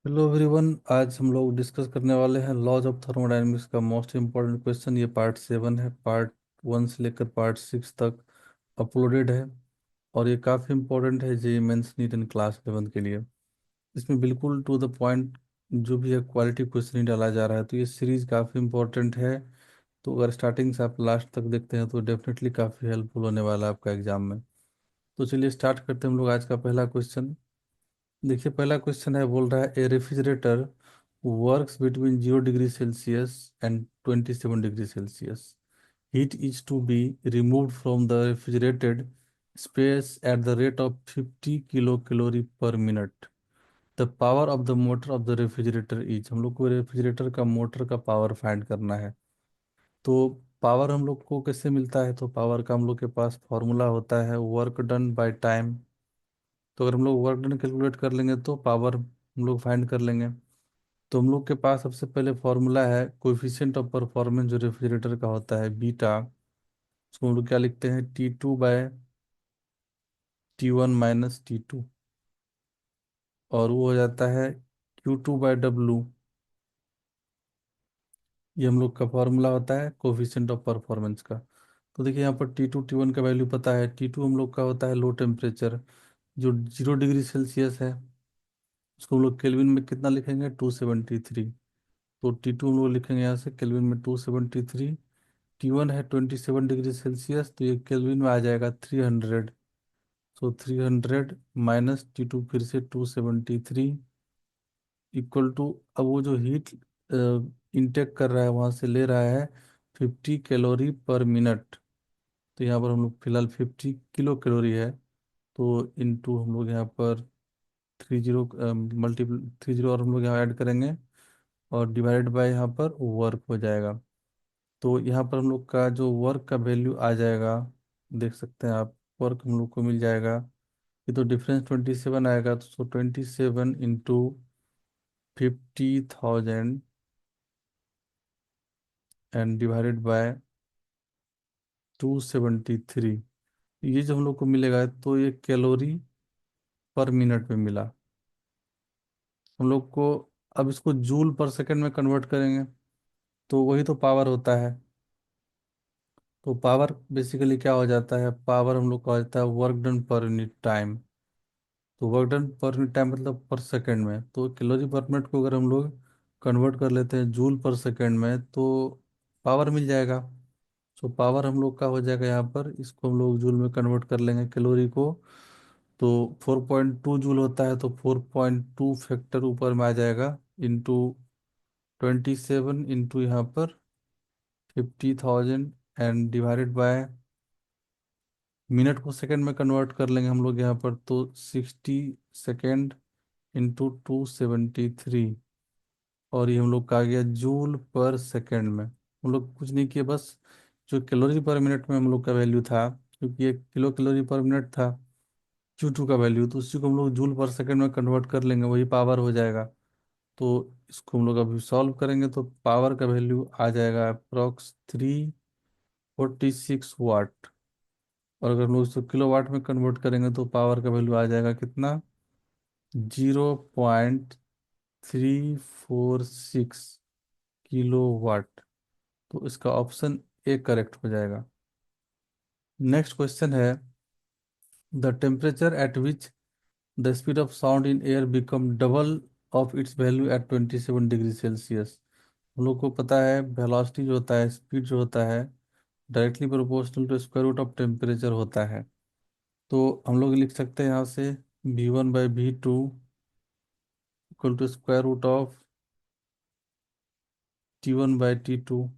Hello everyone. आज हम लोग डिस्कस करने वाले हैं लॉज ऑफ थर्मोडायनेमिक्स का मोस्ट इम्पोर्टेंट क्वेश्चन। ये पार्ट 7 है। पार्ट 1 से लेकर पार्ट 6 तक अपलोडेड है और ये काफ़ी इम्पोर्टेंट है जे मेंस नीट एंड क्लास 11 के लिए। इसमें बिल्कुल टू द पॉइंट जो भी है क्वालिटी क्वेश्चन ही डाला जा रहा है, तो ये सीरीज काफ़ी इम्पोर्टेंट है। तो अगर स्टार्टिंग से आप लास्ट तक देखते हैं तो डेफिनेटली काफ़ी हेल्पफुल होने वाला है आपका एग्जाम में। तो चलिए स्टार्ट करते हैं हम लोग आज का पहला क्वेश्चन। देखिए पहला क्वेश्चन है, बोल रहा है a refrigerator works between 0 degree Celsius and 27 degree Celsius. Heat is to be removed from the refrigerated space at the rate of 50 kilo calorie per minute. The power of the motor of the refrigerator is, हम लोग को refrigerator का motor का power find करना है। तो power हम लोग को कैसे मिलता है? तो पावर का हम लोग के पास फॉर्मूला होता है वर्क डन बाय टाइम। तो अगर हम लोग वर्क डन कैलकुलेट कर लेंगे तो पावर हम लोग फाइंड कर लेंगे। तो हम लोग के पास सबसे पहले फॉर्मूला है कोएफिशिएंट ऑफ परफॉर्मेंस जो रेफ्रिजरेटर का होता है बीटा। उसको हम लोग क्या लिखते हैं, T2/T1 - T2। और वो हो जाता है Q2/W। ये हम लोग का फॉर्मूला होता है कोएफिशिएंट ऑफ परफॉर्मेंस का। तो देखिए यहाँ पर T2 T1 का वैल्यू पता है। T2 हम लोग का होता है लो टेम्परेचर जो 0 डिग्री सेल्सियस है। उसको हम लोग केल्विन में कितना लिखेंगे, 273। तो T2 हम लोग लिखेंगे यहाँ से केल्विन में 273। T1 है 27 डिग्री सेल्सियस, तो ये केल्विन में आ जाएगा 300। सो 300 -T2 फिर से 273 इक्वल टू, अब वो जो हीट इंटेक कर रहा है वहां से ले रहा है 50 कैलोरी पर मिनट। तो यहाँ पर हम लोग फिलहाल 50 किलो कैलोरी है। तो इनटू हम लोग यहाँ पर 30 मल्टीपल 30 और हम लोग यहाँ ऐड करेंगे और डिवाइडेड बाय यहाँ पर वर्क हो जाएगा। तो यहाँ पर हम लोग का जो वर्क का वैल्यू आ जाएगा, देख सकते हैं आप, वर्क हम लोग को मिल जाएगा। ये तो डिफरेंस 27 आएगा, तो 27 × 50,000 एंड डिवाइडेड बाय 273। ये जो हम लोग को मिलेगा तो ये कैलोरी पर मिनट में मिला हम लोग को। अब इसको जूल पर सेकंड में कन्वर्ट करेंगे तो वही तो पावर होता है। तो पावर बेसिकली क्या हो जाता है, पावर हम लोग का हो जाता है work done per unit time. तो work done per unit time मतलब पर सेकंड में, तो कैलोरी पर मिनट को अगर हम लोग कन्वर्ट कर लेते हैं जूल पर सेकंड में तो पावर मिल जाएगा। तो पावर हम लोग का हो जाएगा यहाँ पर, इसको हम लोग जूल में कन्वर्ट कर लेंगे कैलोरी को। तो 4.2 जूल होता है, तो 4.2 फैक्टर ऊपर में आ जाएगा इंटू 27 इंटू यहाँ पर 50,000 एंड डिवाइडेड बाय, मिनट को सेकंड में कन्वर्ट कर लेंगे हम लोग यहाँ पर, तो 60 सेकेंड इंटू 273। और ये हम लोग का आ गया जूल पर सेकंड में। हम लोग कुछ नहीं किए, बस जो कैलोरी पर मिनट में हम लोग का वैल्यू था, क्योंकि ये किलो कैलोरी पर मिनट था Q2 का वैल्यू, तो उसी को हम लोग जूल पर सेकंड में कन्वर्ट कर लेंगे, वही पावर हो जाएगा। तो इसको हम लोग अभी सॉल्व करेंगे तो पावर का वैल्यू आ जाएगा अप्रोक्स 346 वाट। और अगर हम लोग इसको किलो वाट में कन्वर्ट करेंगे तो पावर का वैल्यू आ जाएगा कितना, 0.346 किलो वाट। तो इसका ऑप्शन ए करेक्ट हो जाएगा। नेक्स्ट क्वेश्चन है, the temperature at which the speed of sound in air become double of its value at 27 degree Celsius. हम लोग को पता है वेलोसिटी जो होता है, स्पीड जो होता है, directly proportional to square root of temperature होता है। तो हम लोग लिख सकते हैं यहाँ से V1/V2 equal to square root of T1/T2।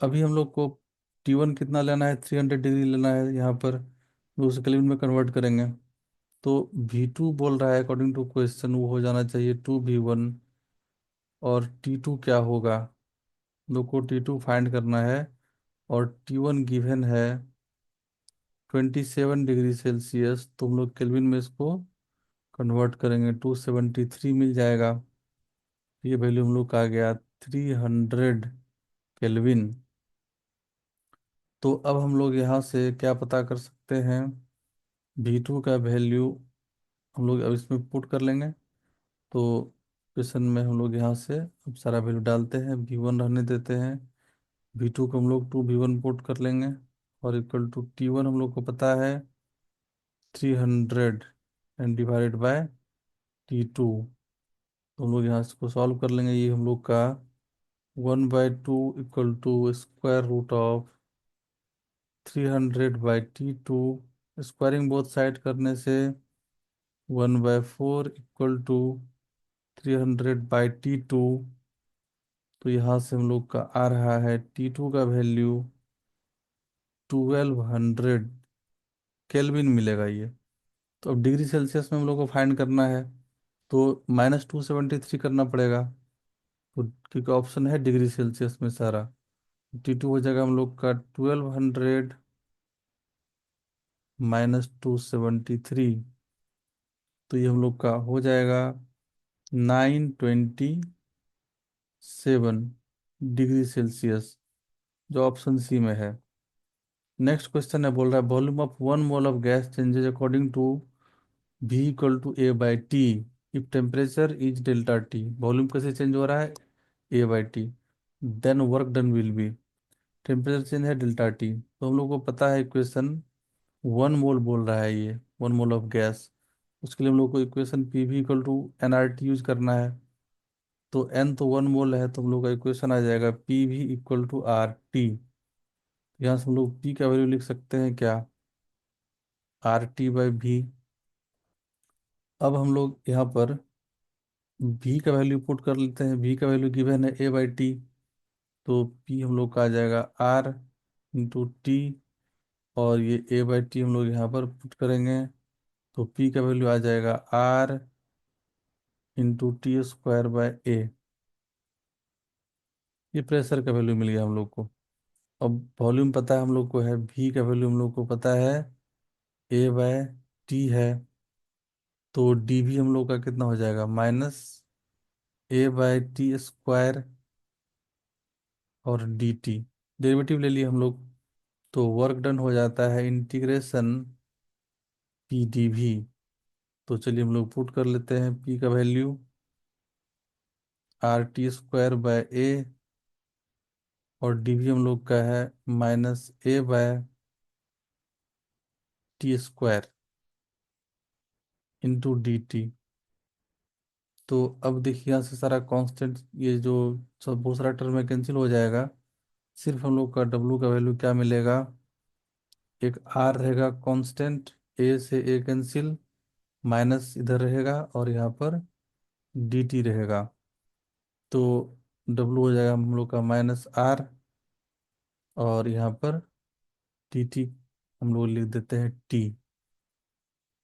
अभी हम लोग को T1 कितना लेना है, 300 डिग्री लेना है यहाँ पर, तो उसे केल्विन में कन्वर्ट करेंगे। तो V2 बोल रहा है अकॉर्डिंग टू क्वेश्चन वो हो जाना चाहिए 2V1। और T2 क्या होगा, हम लोग को T2 फाइंड करना है। और T1 गिवन है 27 डिग्री सेल्सियस, तो हम लोग केल्विन में इसको कन्वर्ट करेंगे 273 मिल जाएगा। ये वैल्यू हम लोग का आ गया 300 केल्विन। तो अब हम लोग यहाँ से क्या पता कर सकते हैं, V2 का वैल्यू हम लोग अब इसमें पुट कर लेंगे। तो क्वेश्चन में हम लोग यहाँ से अब सारा वैल्यू डालते हैं, V1 रहने देते हैं, V2 को हम लोग 2V1 पुट कर लेंगे, और इक्वल टू T1 हम लोग को पता है 300 एंड डिवाइडेड बाय T2। तो हम लोग यहाँ इसको सॉल्व कर लेंगे। ये हम लोग का 1/2 equal to square root of 300/T2, squaring both side करने से 1/4 इक्वल टू 300/T2। तो यहाँ से हम लोग का आ रहा है T2 का वैल्यू 1200 केल्विन मिलेगा ये। तो अब डिग्री सेल्सियस में हम लोग को फाइंड करना है, तो -273 करना पड़ेगा। तो क्योंकि ऑप्शन है डिग्री सेल्सियस में सारा, T2 हो जाएगा हम लोग का 1200 -273। तो ये हम लोग का हो जाएगा 927 डिग्री सेल्सियस, जो ऑप्शन सी में है। नेक्स्ट क्वेश्चन है, बोल रहा है volume of 1 mole of gas changes according to V equal to A/T if temperature is delta T। Volume कैसे चेंज हो रहा है? A/T। Then work done will be, temperature change है डेल्टा T। तो हम लोग को पता है इक्वेशन 1 मोल बोल रहा है ये, 1 मोल ऑफ गैस। उसके लिए हम लोग को equation PV equal to nRT use करना है। तो n तो 1 मोल है, तो हम लोग का इक्वेशन आ जाएगा PV इक्वल टू RT। यहाँ से हम लोग P का वैल्यू लिख सकते हैं क्या? RT/V। अब हम लोग यहाँ पर V का वैल्यू पुट कर लेते हैं। V का वैल्यू गिवन है A/T, तो P हम लोग का आ जाएगा R/T, और ये A/T हम लोग यहाँ पर पुट करेंगे, तो P का वैल्यू आ जाएगा R × T² बाय A। ये प्रेशर का वैल्यू मिल गया हम लोग को। अब वॉल्यूम पता है हम लोग को है, V का वैल्यू हम लोग को पता है A/T है, तो dV हम लोग का कितना हो जाएगा? -A/T² और dt, डेरिवेटिव ले लिए हम लोग। तो वर्क डन हो जाता है इंटीग्रेशन PdV। तो चलिए हम लोग पुट कर लेते हैं P का वैल्यू RT² बाय A, और dV हम लोग का है -A/T² इंटू dt। तो अब देखिए यहाँ से सारा कांस्टेंट, ये जो सब बहुत सारा टर्म में कैंसिल हो जाएगा। सिर्फ हम लोग का W का वैल्यू क्या मिलेगा? एक R रहेगा कांस्टेंट, A से A कैंसिल, माइनस इधर रहेगा, और यहाँ पर dt रहेगा। तो W हो जाएगा हम लोग का -R, और यहाँ पर dt हम लोग लिख देते हैं T।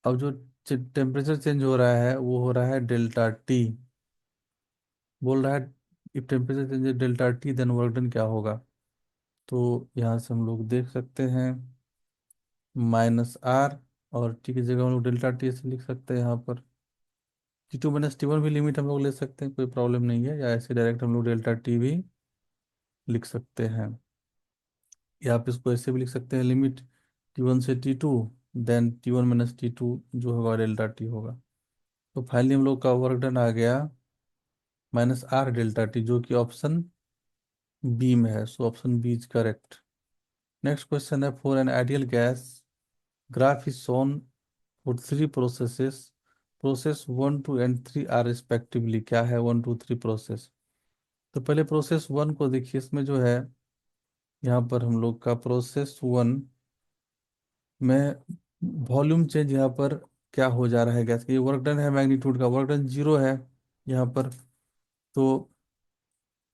अब जो टेम्परेचर चेंज हो रहा है वो हो रहा है डेल्टा T। बोल रहा है if temperature change delta T then work done क्या होगा? तो यहाँ से हम लोग देख सकते हैं -R, और T की जगह हम लोग डेल्टा T से लिख सकते हैं यहाँ पर। T2 - T1 भी लिमिट हम लोग ले सकते हैं, कोई प्रॉब्लम नहीं है, या ऐसे डायरेक्ट हम लोग डेल्टा T भी लिख सकते हैं, या आप इसको ऐसे भी लिख सकते हैं लिमिट T1 से T2, देन T1 - T2 जो होगा डेल्टा T होगा। तो फाइनली हम लोग का वर्क डन आ गया -R ΔT, जो कि ऑप्शन बी में है। So option B is correct. Next question है, for an ideal gas graph is shown for 3 processes, process 1 2 and 3 are respectively. क्या है 1 2 3 प्रोसेस? तो पहले प्रोसेस 1 को देखिए, इसमें जो है यहाँ पर हम लोग का प्रोसेस 1 में वॉल्यूम चेंज यहाँ पर क्या हो जा रहा है गैस का? ये वर्क डन है, मैग्नीट्यूड का वर्क डन 0 है यहाँ पर। तो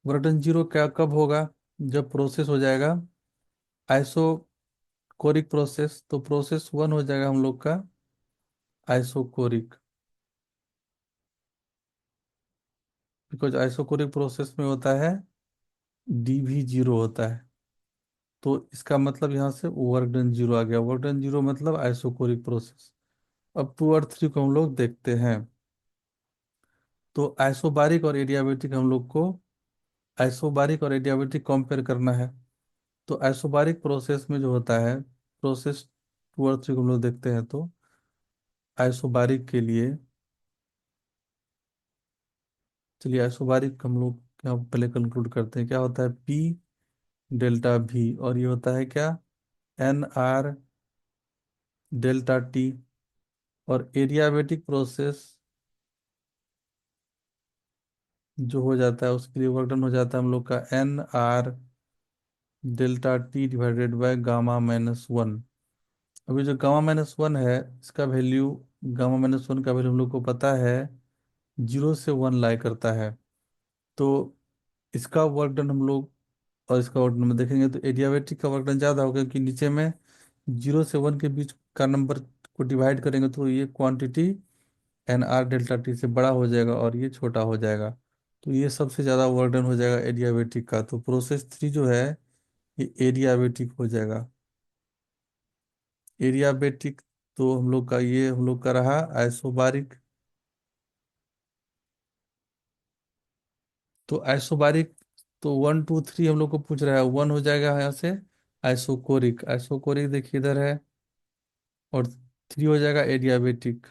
वर्क डन 0 क्या कब होगा? जब प्रोसेस हो जाएगा आइसोकोरिक प्रोसेस। तो प्रोसेस 1 हो जाएगा हम लोग का आइसोकोरिक, बिकॉज आइसोकोरिक प्रोसेस में होता है dV 0 होता है। तो इसका मतलब यहाँ से वर्क डन 0 आ गया। वर्क डन 0 मतलब आइसोकोरिक प्रोसेस। अब 2 और 3 को हम लोग देखते हैं। तो आइसोबारिक और एडियाबेटिक हम लोग को, आइसोबारिक और एडियाबेटिक कंपेयर करना है। तो आइसोबारिक प्रोसेस में जो होता है, प्रोसेस 2 और 3 को हम लोग देखते हैं। तो आइसोबारिक के लिए चलिए आइसोबारिक हम लोग क्या पहले कंक्लूड करते हैं, क्या होता है पी डेल्टा भी, और ये होता है क्या एन आर डेल्टा टी। और एडियाबेटिक प्रोसेस जो हो जाता है उसके लिए वर्क डन हो जाता है हम लोग का N R delta T divided by gamma minus one. अभी जो गामा माइनस वन है इसका वैल्यू, गामा माइनस वन का वैल्यू हम लोग को पता है 0 से 1 लाई करता है। तो इसका वर्क डन हम लोग, और इसका वर्क डन में देखेंगे तो एडियाबेटिक का वर्क डन ज़्यादा होगा, क्योंकि नीचे में 0 से 1 के बीच का नंबर को डिवाइड करेंगे तो ये quantity N R delta T से बड़ा हो जाएगा और ये छोटा हो जाएगा। तो ये सबसे ज़्यादा वर्क डन हो जाएगा एडियाबेटिक का। तो प्रोसेस 3 जो है ये एडियाबेटिक हो जाएगा। एडियाबेटिक तो हम लोग का, ये हम लोग का रहा आइसोबारिक। तो आइसोबारिक तो 1 2 3 हम लोग को पूछ रहा है, 1 हो जाएगा यहाँ से आइसोकोरिक, आइसोकोरिक देखिए इधर है, और 3 हो जाएगा एडियाबेटिक।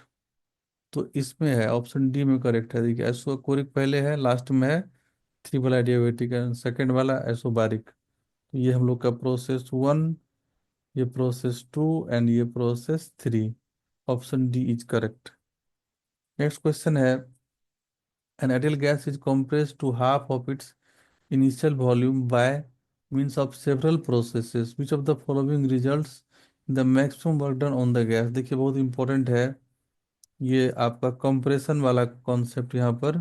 तो इसमें है ऑप्शन डी में करेक्ट है। देखिए आइसोकोरिक पहले है, लास्ट में है 3 वाला एडियाबेटिक है, सेकेंड वाला आइसोबारिक। तो ये हम लोग का प्रोसेस 1, ये प्रोसेस 2 एंड ये process 3। Option D is correct. Next question है, an ideal gas is compressed to half of its initial volume by means of several processes. Which of the following results in the maximum work done on the gas? देखिए बहुत important है, ये आपका compression वाला concept यहाँ पर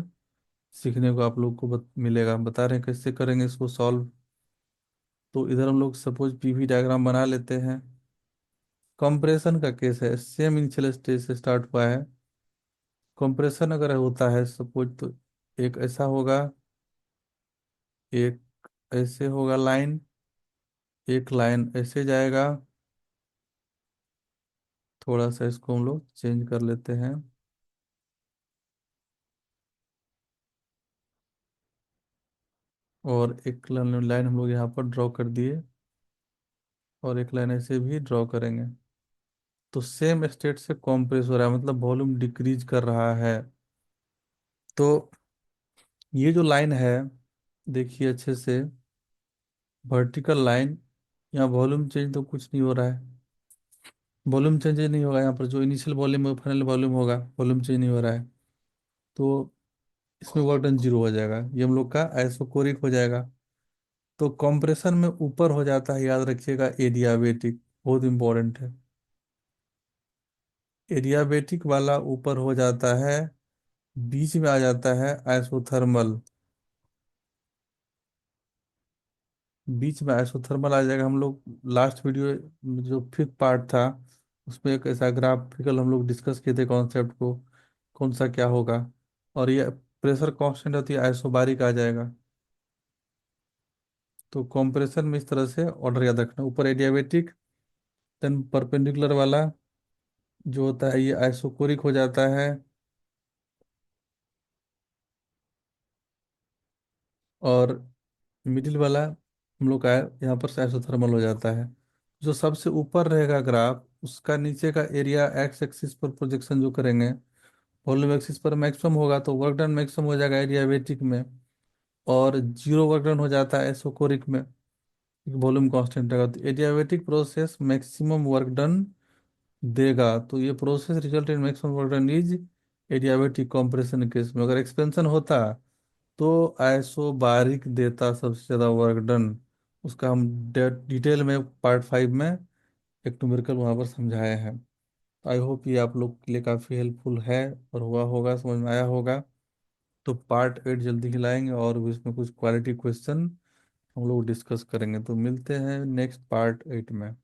सीखने को आप लोग को मिलेगा। हम बता रहे हैं कैसे करेंगे इसको सॉल्व। तो इधर हम लोग सपोज पीवी डायग्राम बना लेते हैं। कंप्रेशन का केस है, सेम इनिशियल स्टेज से स्टार्ट हुआ है। कंप्रेशन अगर होता है सपोज, तो एक ऐसा होगा, एक ऐसे होगा लाइन, एक लाइन ऐसे जाएगा। थोड़ा सा इसको हम लोग चेंज कर लेते हैं, और एक लाइन हम लोग यहाँ पर ड्रॉ कर दिए, और एक लाइन ऐसे भी ड्रॉ करेंगे। तो सेम स्टेट से कॉम्प्रेस हो रहा है, मतलब वॉल्यूम डिक्रीज कर रहा है। तो ये जो लाइन है देखिए अच्छे से, वर्टिकल लाइन, यहाँ वॉल्यूम चेंज तो कुछ नहीं हो रहा है, वॉल्यूम चेंज नहीं होगा यहाँ पर, जो इनिशियल वॉल्यूम फाइनल वॉल्यूम होगा वॉल्यूम चेंज नहीं हो रहा है। तो इसमें वर्क डन 0 हो जाएगा, ये हम लोग का आइसोकोरिक हो जाएगा। तो कंप्रेशन में ऊपर हो जाता है, याद रखिएगा एडियाबेटिक, बहुत इंपॉर्टेंट है। एडियाबेटिक वाला ऊपर हो जाता है, बीच में आ जाता है आइसोथर्मल, बीच में आइसोथर्मल आ जाएगा। हम लोग लास्ट वीडियो जो फिफ्थ पार्ट था उसमें एक ऐसा ग्राफिकल हम लोग डिस्कस किए थे कॉन्सेप्ट को, कौन सा क्या होगा। और ये प्रेशर कांस्टेंट होती है आइसोबारिक आ जाएगा। तो कंप्रेशन में इस तरह से ऑर्डर याद रखना, ऊपर एडियाबेटिक, देन परपेंडिकुलर वाला जो होता है ये आइसोकोरिक हो जाता है, और मिडिल वाला हम लोग का यहाँ पर से आइसोथर्मल हो जाता है। जो सबसे ऊपर रहेगा ग्राफ, उसका नीचे का एरिया एक्स एक्सिस पर प्रोजेक्शन जो करेंगे, वॉल्यूम एक्सिस पर मैक्सिमम होगा तो वर्क डन मैक्सिमम हो जाएगा एडियाबेटिक में, और 0 वर्क डन हो जाता है आइसोकोरिक में, वॉल्यूम कांस्टेंट रहेगा। तो adiabatic process maximum work done देगा। तो ये process result in maximum work done is adiabatic compression case में। अगर एक्सपेंशन होता तो आइसोबारिक देता सबसे ज्यादा वर्क डन। उसका हम डिटेल में पार्ट 5 में एक न्यूमेरिकल वहां पर समझाए हैं। आई होप ये आप लोग के लिए काफी हेल्पफुल है और हुआ होगा, समझ में आया होगा। तो पार्ट 8 जल्दी ही लाएंगे, और भी इसमें कुछ क्वालिटी क्वेश्चन हम लोग डिस्कस करेंगे। तो मिलते हैं नेक्स्ट पार्ट 8 में।